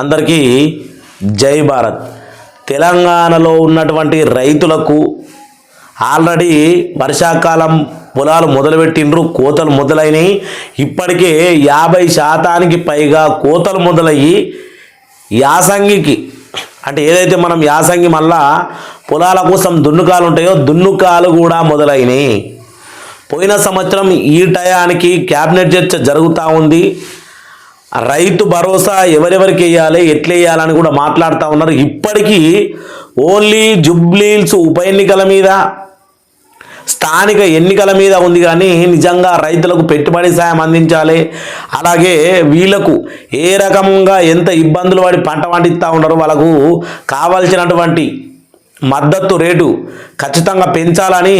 అందరికీ జై భారత్. తెలంగాణలో ఉన్నటువంటి రైతులకు ఆల్రెడీ వర్షాకాలం పొలాలు మొదలుపెట్టిండ్రు, కోతలు మొదలైనవి. ఇప్పటికే 50% పైగా కోతలు మొదలయ్యి యాసంగికి అంటే ఏదైతే మనం యాసంగి మళ్ళా పొలాల కోసం దున్నుకాలు ఉంటాయో దున్నుకాలు కూడా మొదలైనవి. పోయిన సంవత్సరం ఈ టయానికి క్యాబినెట్ చర్చ జరుగుతూ ఉంది. రైతు భరోసా ఎవరెవరికి వేయాలి, ఎట్లా వేయాలని కూడా మాట్లాడుతూ ఉన్నారు. ఇప్పటికీ ఓన్లీ జుబ్లీహిల్స్ ఉప ఎన్నికల మీద, స్థానిక ఎన్నికల మీద ఉంది. కానీ నిజంగా రైతులకు పెట్టుబడి సాయం అందించాలి, అలాగే వీళ్ళకు ఏ రకంగా ఎంత ఇబ్బందులు పడి పంట పండిస్తూ ఉన్నారో వాళ్ళకు కావాల్సినటువంటి మద్దతు రేటు ఖచ్చితంగా పెంచాలని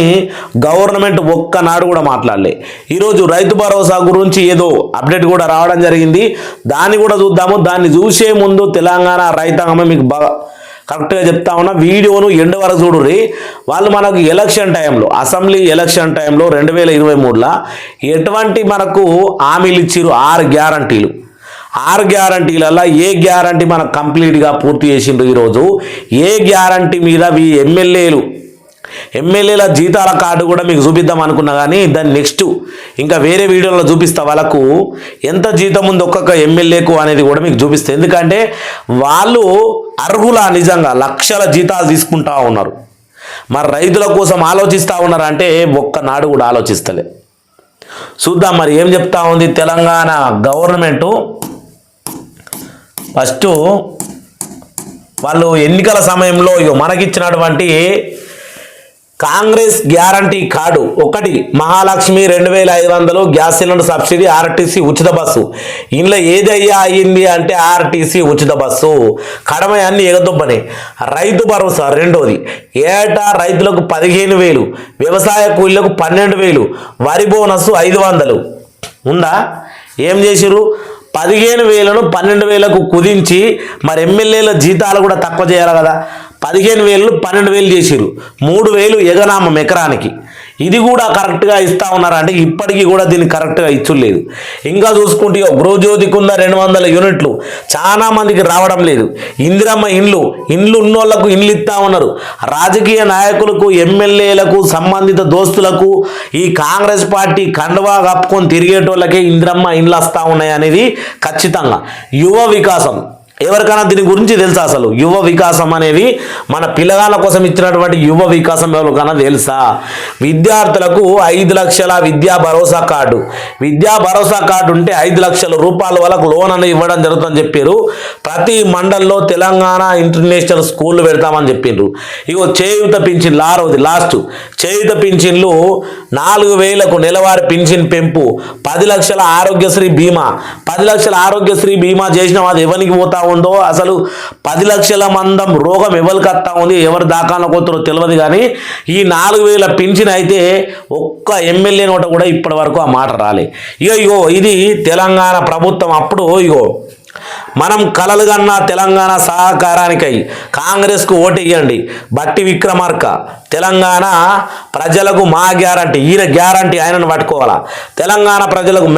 గవర్నమెంట్ ఒక్కనాడు కూడా మాట్లాడలే. ఈరోజు రైతు భరోసా గురించి ఏదో అప్డేట్ కూడా రావడం జరిగింది, దాన్ని కూడా చూద్దాము. దాన్ని చూసే ముందు తెలంగాణ రైతాంగమే మీకు బాగా కరెక్ట్గా చెప్తా ఉన్నా, వీడియోను ఎండ్ వరకు చూడుర్రి. వాళ్ళు మనకు ఎలక్షన్ టైంలో, అసెంబ్లీ ఎలక్షన్ టైంలో 2023లో ఎటువంటి మనకు హామీలు ఇచ్చిరు, 6 గ్యారంటీలు. 6 గ్యారంటీలలో ఏ గ్యారంటీ మనకు కంప్లీట్గా పూర్తి చేసిండ్రు. ఈరోజు ఏ గ్యారంటీ మీద ఎమ్మెల్యేల జీతాల కార్డు కూడా మీకు చూపిద్దాం అనుకున్నా, కానీ దాన్ని నెక్స్ట్ ఇంకా వేరే వీడియోలో చూపిస్తా. వాళ్ళకు ఎంత జీతం ఉంది ఒక్కొక్క ఎమ్మెల్యేకు అనేది కూడా మీకు చూపిస్తా. ఎందుకంటే వాళ్ళు అర్హుల నిజంగా లక్షల జీతాలు తీసుకుంటా ఉన్నారు. మరి రైతుల కోసం ఆలోచిస్తూ ఉన్నారు అంటే ఒక్కనాడు కూడా ఆలోచిస్తలే. చూద్దాం మరి ఏం చెప్తా ఉంది తెలంగాణ గవర్నమెంటు. ఫస్ట్ వాళ్ళు ఎన్నికల సమయంలో మనకిచ్చినటువంటి కాంగ్రెస్ గ్యారంటీ కార్డు ఒకటి, Mahalakshmi 2500 gas cylinder subsidy, RTC ఉచిత బస్సు. ఇంట్లో ఏదయ్యా అయ్యింది అంటే ఆర్టీసీ ఉచిత బస్సు, కడమ అన్ని ఎగదొబ్బని. రైతు భరోసా రెండోది, ఏటా రైతులకు 15,000, వ్యవసాయ కూలీలకు 12,000, వరి బోనస్ 500 ఉందా. ఏం చేసిరు, 15,000ను 12,000కు కుదించి మరి ఎమ్మెల్యేల జీతాలు కూడా తక్కువ చేయాలి కదా. 15,000 12,000 చేసిరు, 3,000 ఎగనామం ఎకరానికి. ఇది కూడా కరెక్ట్గా ఇస్తా ఉన్నారంటే ఇప్పటికీ కూడా దీన్ని కరెక్ట్గా ఇచ్చులేదు. ఇంకా చూసుకుంటే గృహజ్యోతి కింద 200 యూనిట్లు చాలా మందికి రావడం లేదు. ఇందిరమ్మ ఇండ్లు ఉన్నోళ్లకు ఇండ్లు ఇస్తా ఉన్నారు. రాజకీయ నాయకులకు, ఎమ్మెల్యేలకు, సంబంధిత దోస్తులకు, ఈ కాంగ్రెస్ పార్టీ కండువా కప్పుకొని తిరిగేటోళ్ళకే ఇందిరమ్మ ఇండ్లు వస్తూ ఉన్నాయి అనేది ఖచ్చితంగా. యువ వికాసం ఎవరికైనా దీని గురించి తెలుసా? అసలు యువ వికాసం అనేది మన పిల్లగాళ్ళ కోసం ఇచ్చినటువంటి యువ వికాసం ఎవరికైనా తెలుసా? విద్యార్థులకు 5 లక్షల విద్యా భరోసా కార్డు. విద్యా భరోసా కార్డు ఉంటే 5 లక్షల రూపాయల వరకు లోన్ అనేది ఇవ్వడం జరుగుతుందని చెప్పారు. ప్రతి మండల్లో తెలంగాణ ఇంటర్నేషనల్ స్కూళ్ళు పెడతామని చెప్పిండ్రు. ఇగో చేయూత పింఛన్ లాస్ట్ చేయూత పింఛన్లు 4,000కు నెలవారీ పింఛన్ పెంపు, 10 లక్షల ఆరోగ్యశ్రీ బీమా. 10 లక్షల ఆరోగ్యశ్రీ బీమా చేసిన అది ఎవరికి పోతా ఉందో, అసలు 10 లక్షల మందం రోగం ఎవరికి వస్తా ఉంది, ఎవరు దాఖాన పోతారో తెలియదు. కానీ ఈ 4,000 పింఛన్ అయితే ఒక్క ఎమ్మెల్యే నోట కూడా ఇప్పటి వరకు ఆ మాట రాలే. ఇగో ఇది తెలంగాణ ప్రభుత్వం. అప్పుడు మనం కలలు కన్నా తెలంగాణ సహకారానికై కాంగ్రెస్కు ఓటేయండి. బట్టి విక్రమార్క తెలంగాణ ప్రజలకు మా గ్యారంటీ, ఈయన గ్యారంటీ ఆయనను పట్టుకోవాలా. తెలంగాణ ప్రజలకు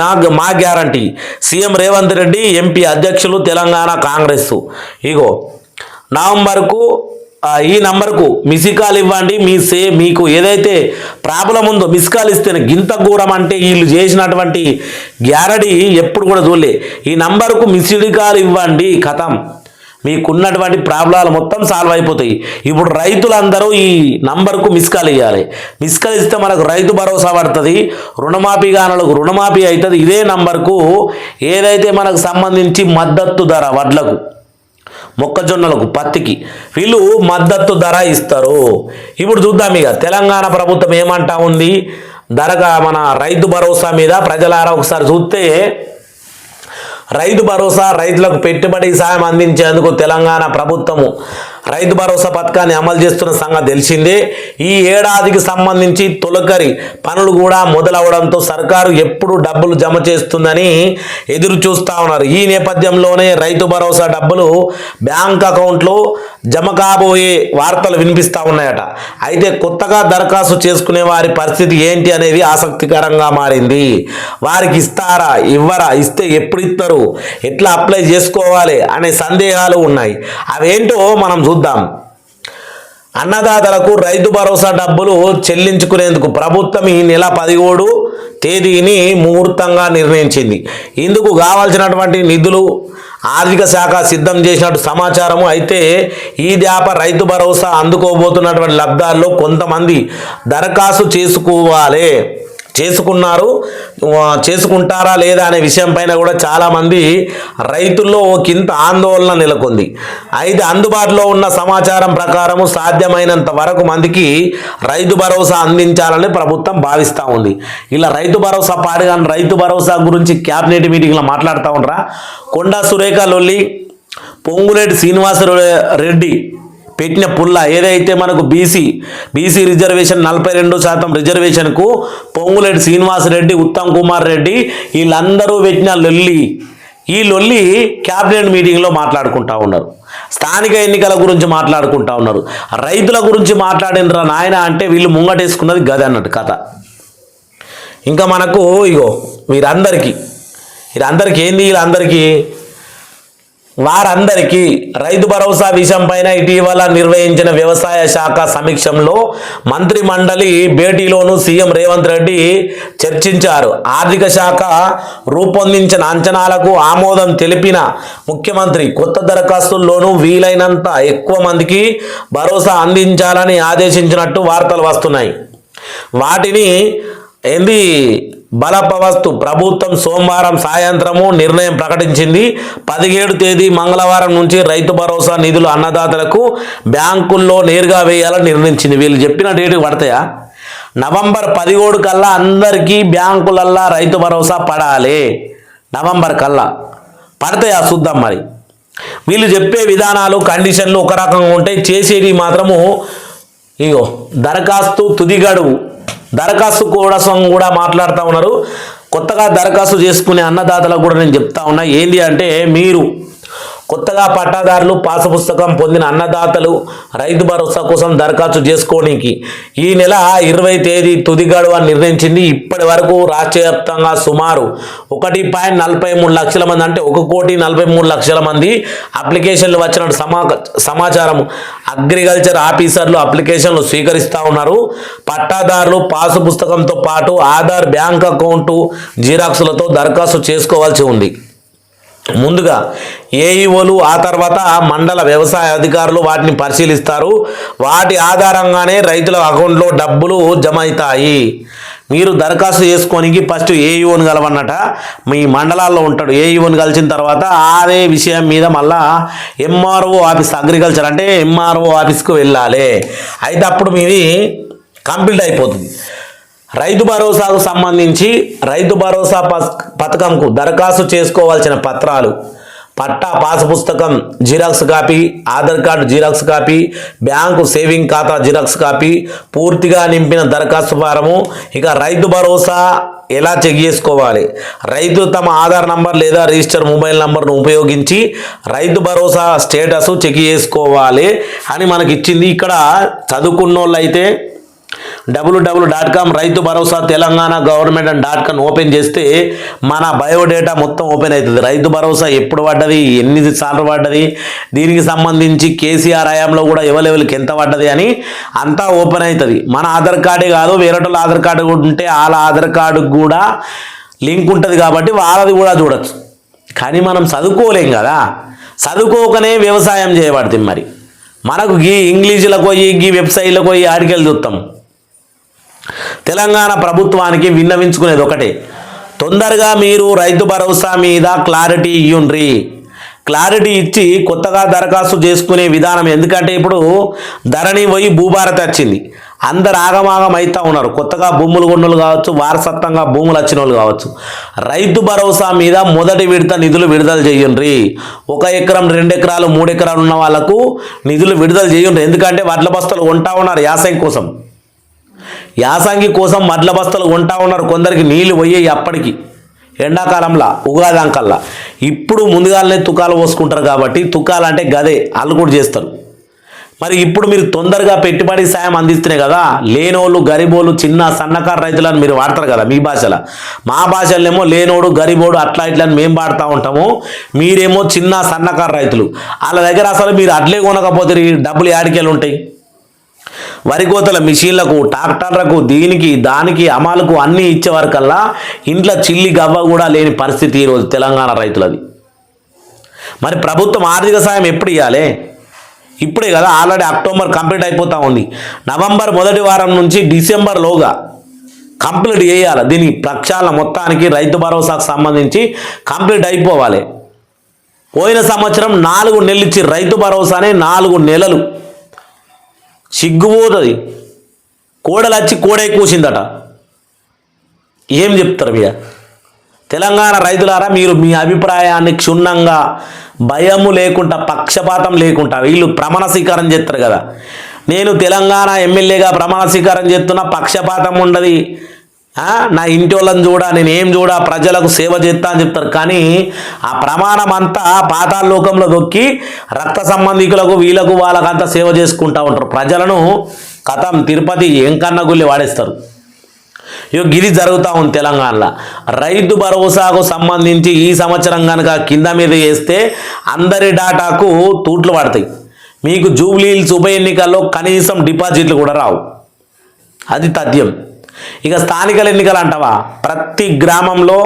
మా guarantee. CM Revanth Reddy, MP అధ్యక్షులు తెలంగాణ కాంగ్రెస్. ఇగో ఈ నంబర్కు మిస్కాల్ ఇవ్వండి. మీకు ఏదైతే ప్రాబ్లం ఉందో మిస్కాల్ ఇస్తేనే గింత ఘోరం అంటే వీళ్ళు చేసినటువంటి గ్యారంటీ ఎప్పుడు కూడా చూడలే. ఈ నంబర్కు మిస్డ్ కాల్ ఇవ్వండి, కథం మీకున్నటువంటి ప్రాబ్లాలు మొత్తం సాల్వ్ అయిపోతాయి. ఇప్పుడు రైతులందరూ ఈ నంబర్కు మిస్కాల్ ఇవ్వాలి. మిస్కాల్ ఇస్తే మనకు రైతు భరోసా పడుతుంది, రుణమాఫీ గానులకు రుణమాఫీ అవుతుంది. ఇదే నంబర్కు ఏదైతే మనకు సంబంధించి మద్దతు ధర వడ్లకు, మొక్కజొన్నలకు, పత్తికి వీళ్ళు మద్దతు ధర ఇస్తారు. ఇప్పుడు చూద్దాం ఇక తెలంగాణ ప్రభుత్వం ఏమంటా ఉంది ధరగా మన రైతు భరోసా మీద. ప్రజలారా ఒకసారి చూస్తే రైతు భరోసా, రైతులకు పెట్టుబడి సాయం అందించేందుకు తెలంగాణ ప్రభుత్వము రైతు భరోసా పథకాన్ని అమలు చేస్తున్న సంగతి తెలిసిందే. ఈ ఏడాదికి సంబంధించి తొలకరి పనులు కూడా మొదలవడంతో సర్కారు ఎప్పుడు డబ్బులు జమ చేస్తుందని ఎదురు చూస్తూ ఉన్నారు. ఈ నేపథ్యంలోనే రైతు భరోసా డబ్బులు బ్యాంక్ అకౌంట్లో జమ కాబోయే వార్తలు వినిపిస్తూ ఉన్నాయట. అయితే కొత్తగా దరఖాస్తు చేసుకునే వారి పరిస్థితి ఏంటి అనేది ఆసక్తికరంగా మారింది. వారికి ఇస్తారా, ఇవ్వరా, ఇస్తే ఎప్పుడు ఇస్తారు, ఎట్లా అప్లై చేసుకోవాలి అనే సందేహాలు ఉన్నాయి. అవేంటో మనం చూద్దాం. అన్నదాతలకు రైతు భరోసా డబ్బులు చెల్లించుకునేందుకు ప్రభుత్వం ఈ నెల 17 తేదీని ముహూర్తంగా నిర్ణయించింది. ఇందుకు కావాల్సినటువంటి నిధులు ఆర్థిక శాఖ సిద్ధం చేసినట్టు సమాచారము. అయితే ఈ దాప రైతు భరోసా అందుకోబోతున్నటువంటి లబ్ధాల్లో కొంతమంది దరఖాస్తు చేసుకుంటారా లేదా అనే విషయం పైన కూడా చాలామంది రైతుల్లో ఒకంత ఆందోళన నెలకొంది. అయితే అందుబాటులో ఉన్న సమాచారం ప్రకారం సాధ్యమైనంత వరకు మందికి రైతు భరోసా అందించాలని ప్రభుత్వం భావిస్తూ ఉంది. ఇలా రైతు భరోసా పాడుగాని రైతు భరోసా గురించి క్యాబినెట్ మీటింగ్లో మాట్లాడుతూ ఉండరా. కొండా సురేఖ లొల్లి, పొంగులేటి శ్రీనివాసరెడ్డి పెట్టిన పుల్ల ఏదైతే మనకు బీసీ రిజర్వేషన్ 42% రిజర్వేషన్కు పొంగులేటి శ్రీనివాసరెడ్డి, ఉత్తమ్ కుమార్ రెడ్డి వీళ్ళందరూ పెట్టిన ఈ లొల్లి క్యాబినెట్ మీటింగ్లో మాట్లాడుకుంటా ఉన్నారు. స్థానిక ఎన్నికల గురించి మాట్లాడుకుంటా ఉన్నారు. రైతుల గురించి మాట్లాడినరా నాయన అంటే వీళ్ళు ముంగటేసుకున్నది గది అన్నట్టు కథ. ఇంకా మనకు వీరందరికీ ఏంది, వారందరికీ రైతు భరోసా విషయం పైన ఇటీవల నిర్వహించిన వ్యవసాయ శాఖ సమీక్షంలో మంత్రి మండలి భేటీలోనూ సీఎం రేవంత్ రెడ్డి చర్చించారు. ఆర్థిక శాఖ రూపొందించిన అంచనాలకు ఆమోదం తెలిపిన ముఖ్యమంత్రి కొత్త దరఖాస్తుల్లోనూ వీలైనంత ఎక్కువ మందికి భరోసా అందించాలని ఆదేశించినట్టు వార్తలు వస్తున్నాయి. వాటిని బలపవస్తు ప్రభుత్వం సోమవారం సాయంత్రము నిర్ణయం ప్రకటించింది. 17 తేదీ మంగళవారం నుంచి రైతు భరోసా నిధులు అన్నదాతలకు బ్యాంకుల్లో నేరుగా వేయాలని నిర్ణయించింది. వీళ్ళు చెప్పిన డేటు పడతాయా? నవంబర్ 17 కల్లా అందరికీ బ్యాంకులల్లా రైతు భరోసా పడాలి. నవంబర్ కల్లా పడతాయా చూద్దాం. మరి వీళ్ళు చెప్పే విధానాలు కండిషన్లు ఒక రకంగా ఉంటాయి, చేసేది మాత్రము దరఖాస్తు తుది గడువు దరఖాస్తు కోసం కూడా మాట్లాడుతూ ఉన్నారు. కొత్తగా దరఖాస్తు చేసుకునే అన్నదాతలకు కూడా నేను చెప్తా ఉన్నా ఏంటి అంటే, మీరు కొత్తగా పట్టాదారులు పాసు పుస్తకం పొందిన అన్నదాతలు రైతు భరోసా కోసం దరఖాస్తు చేసుకోవడానికి ఈ నెల 20 తేదీ తుది గడువు అని నిర్ణయించింది. ఇప్పటి వరకు రాష్ట్ర వ్యాప్తంగా సుమారు 1.43 లక్షల మంది అంటే 1,43 లక్షల మంది అప్లికేషన్లు వచ్చినట్టు సమాచారం. అగ్రికల్చర్ ఆఫీసర్లు అప్లికేషన్లు స్వీకరిస్తూ ఉన్నారు. పట్టాదారులు పాసు పుస్తకంతో పాటు ఆధార్, బ్యాంక్ అకౌంటు జిరాక్స్లతో దరఖాస్తు చేసుకోవాల్సి ఉంది. ముందుగా ఏఈఓలు, ఆ తర్వాత మండల వ్యవసాయ అధికారులు వాటిని పరిశీలిస్తారు. వాటి ఆధారంగానే రైతుల అకౌంట్లో డబ్బులు జమ అవుతాయి. మీరు దరఖాస్తు చేసుకోనికి ఫస్ట్ ఏఈఓని కలవన్నట. మీ మండలాల్లో ఉంటాడు. ఏఈఓని కలిసిన తర్వాత అదే విషయం మీద మళ్ళా ఎంఆర్ఓ ఆఫీస్, అగ్రికల్చర్ అంటే ఎంఆర్ఓ ఆఫీస్కు వెళ్ళాలి. అయితే అప్పుడు మీది కంప్లీట్ అయిపోతుంది. రైతు భరోసాకు సంబంధించి రైతు భరోసా పథకంకు దరఖాస్తు చేసుకోవాల్సిన పత్రాలు: పట్టా, పాసు పుస్తకం xerox copy, Aadhaar card xerox copy, bank saving ఖాతా జిరాక్స్ కాపీ, పూర్తిగా నింపిన దరఖాస్తు ఫారము. ఇక రైతు భరోసా ఎలా చెక్ చేసుకోవాలి? రైతు తమ ఆధార్ నంబర్ లేదా రిజిస్టర్ మొబైల్ నంబర్ను ఉపయోగించి రైతు భరోసా స్టేటస్ చెక్ చేసుకోవాలి అని మనకి ఇచ్చింది. ఇక్కడ చదువుకున్న వాళ్ళు అయితే www.com రైతు భరోసా తెలంగాణ గవర్నమెంట్.com ఓపెన్ చేస్తే మన బయోడేటా మొత్తం ఓపెన్ అవుతుంది. రైతు భరోసా ఎప్పుడు పడ్డది, ఎన్ని సార్లు పడ్డది, దీనికి సంబంధించి కేసీఆర్ హయాంలో కూడా ఎవరెవరికి ఎంత పడ్డది అని అంతా ఓపెన్ అవుతుంది. మన ఆధార్ కార్డే కాదు, వేరేటోళ్ళ ఆధార్ కార్డు కూడా ఉంటే వాళ్ళ ఆధార్ కార్డుకు కూడా లింక్ ఉంటుంది కాబట్టి వాళ్ళది కూడా చూడొచ్చు. కానీ మనం చదువుకోలేం కదా, చదువుకోకనే వ్యవసాయం చేయబడుతుంది. మరి మనకు ఇంగ్లీషులకు పోయి వెబ్సైట్లకు పోయి ఆర్టికల్ చూస్తాం. తెలంగాణ ప్రభుత్వానికి విన్నవించుకునేది ఒకటే, తొందరగా మీరు రైతు భరోసా మీద క్లారిటీ ఇయ్యుండ్రి. క్లారిటీ ఇచ్చి కొత్తగా దరఖాస్తు చేసుకునే విధానం. ఎందుకంటే ఇప్పుడు ధరణి పోయి భూభారతి వచ్చింది. అందరు ఆగమాగం అవుతా ఉన్నారు. కొత్తగా భూములు కొన్నోళ్ళు కావచ్చు, వారసత్వంగా భూములు వచ్చిన వాళ్ళు కావచ్చు. రైతు భరోసా మీద మొదటి విడత నిధులు విడుదల చేయండి. 1 ఎకరం 2 ఎకరాలు 3 ఎకరాలు ఉన్న వాళ్ళకు నిధులు విడుదల చేయండి. ఎందుకంటే వడ్ల బస్తలు కొంటా ఉన్నారు యాసంగి కోసం వడ్ల బస్తలు కొంటా ఉన్నారు. కొందరికి నీళ్లు పోయాయి అప్పటికి ఎండాకాలంలో ఉగాది అంకల్లా. ఇప్పుడు ముందుగానే తుకాలు పోసుకుంటారు కాబట్టి తుకాలు అంటే గదే వాళ్ళు కూడా చేస్తారు. మరి ఇప్పుడు మీరు తొందరగా పెట్టుబడి సాయం అందిస్తున్నాయి కదా, లేనోళ్ళు గరీబోళ్ళు చిన్న సన్నకారు రైతులను మీరు వాడతారు కదా మీ భాషలో. మా భాషలోనేమో లేనోడు గరీబోడు అట్లా ఇట్లా అని మేము వాడుతూ ఉంటాము. మీరేమో చిన్న సన్నకారు రైతులు. వాళ్ళ దగ్గర అసలు మీరు అడ్లే కొనకపోతే డబ్బులు యాడికెళ్ళి ఉంటాయి. వరి కోతల మిషన్లకు, ట్రాక్టర్లకు, దీనికి దానికి అమలుకు అన్నీ ఇచ్చేవారికల్లా ఇంట్లో చిల్లి గవ్వ కూడా లేని పరిస్థితి ఈరోజు తెలంగాణ రైతులది. మరి ప్రభుత్వం ఆర్థిక సాయం ఎప్పుడు ఇవ్వాలి? ఇప్పుడే కదా, ఆల్రెడీ అక్టోబర్ కంప్లీట్ అయిపోతూ ఉంది. నవంబర్ మొదటి వారం నుంచి డిసెంబర్లోగా కంప్లీట్ చేయాలి. దీని ప్రక్షాళన మొత్తానికి రైతు భరోసాకు సంబంధించి కంప్లీట్ అయిపోవాలి. పోయిన సంవత్సరం 4 నెలలు ఇచ్చి రైతు భరోసానే 4 నెలలు సిగ్గుపోతుంది. కోడలు వచ్చి కోడే కూసిందట. ఏం చెప్తారు మీరు? తెలంగాణ రైతులారా, మీరు మీ అభిప్రాయాన్ని క్షుణ్ణంగా భయము లేకుండా పక్షపాతం లేకుండా వీళ్ళు ప్రమాణ స్వీకారం చేస్తారు కదా. నేను తెలంగాణ ఎమ్మెల్యేగా ప్రమాణ స్వీకారం చేస్తున్నా, పక్షపాతం ఉండదు, నా ఇంటి వాళ్ళని చూడా, నేను ఏం చూడా, ప్రజలకు సేవ చేస్తా అని చెప్తారు. కానీ ఆ ప్రమాణం అంతా పాతాళ లోకంలో దొక్కి రక్త సంబంధికులకు వీళ్ళకు వాళ్ళకంతా సేవ చేసుకుంటూ ఉంటారు. ప్రజలను కథం తిరుపతి ఎంకన్న గుళ్ళి వాడేస్తారు. ఇది జరుగుతూ ఉంది తెలంగాణలో. రైతు భరోసాకు సంబంధించి ఈ సంవత్సరం కనుక కింద మీద చేస్తే అందరి డాటాకు తూట్లు పడతాయి. మీకు జూబ్లీ హిల్స్ ఉప ఎన్నికల్లో కనీసం డిపాజిట్లు కూడా రావు. అది తథ్యం. ఇక స్థానికల ఎన్నికలు అంటావా, ప్రతి గ్రామంలో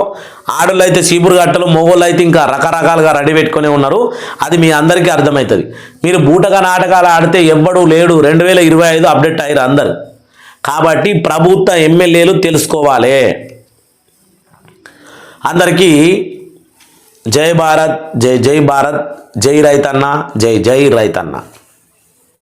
ఆడోళ్ళు అయితే చీపురు గట్టలు, మొగోళ్ళు అయితే ఇంకా రకరకాలుగా రెడీ పెట్టుకునే ఉన్నారు. అది మీ అందరికీ అర్థమవుతుంది. మీరు బూటగా నాటకాలు ఆడితే ఎవ్వడూ లేడు. 2025 అప్డేట్ అయ్యారు అందరు. కాబట్టి ప్రభుత్వ ఎమ్మెల్యేలు తెలుసుకోవాలి. అందరికీ జై భారత్, జై జై భారత్, జై రైతన్న, జై జై రైతన్న.